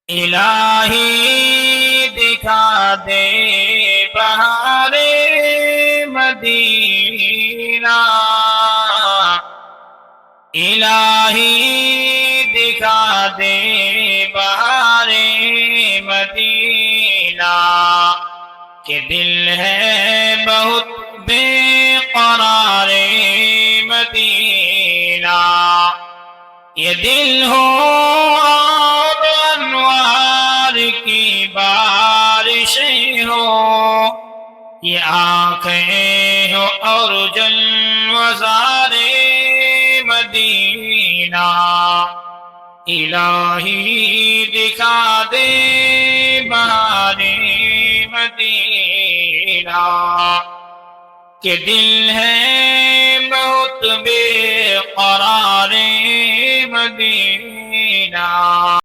الہی دکھا دے بہار مدینہ، الہی دکھا دے بہار مدینہ، کہ دل ہے بہت بے قرار مدینہ، یہ دل ہو اور انوار کی بارشیں ہو، یہ آنکھیں ہو اور جلوزار مدینہ، الہی دکھا دے بہار مدینہ، کہ دل ہے بہت بے قرار مدینہ۔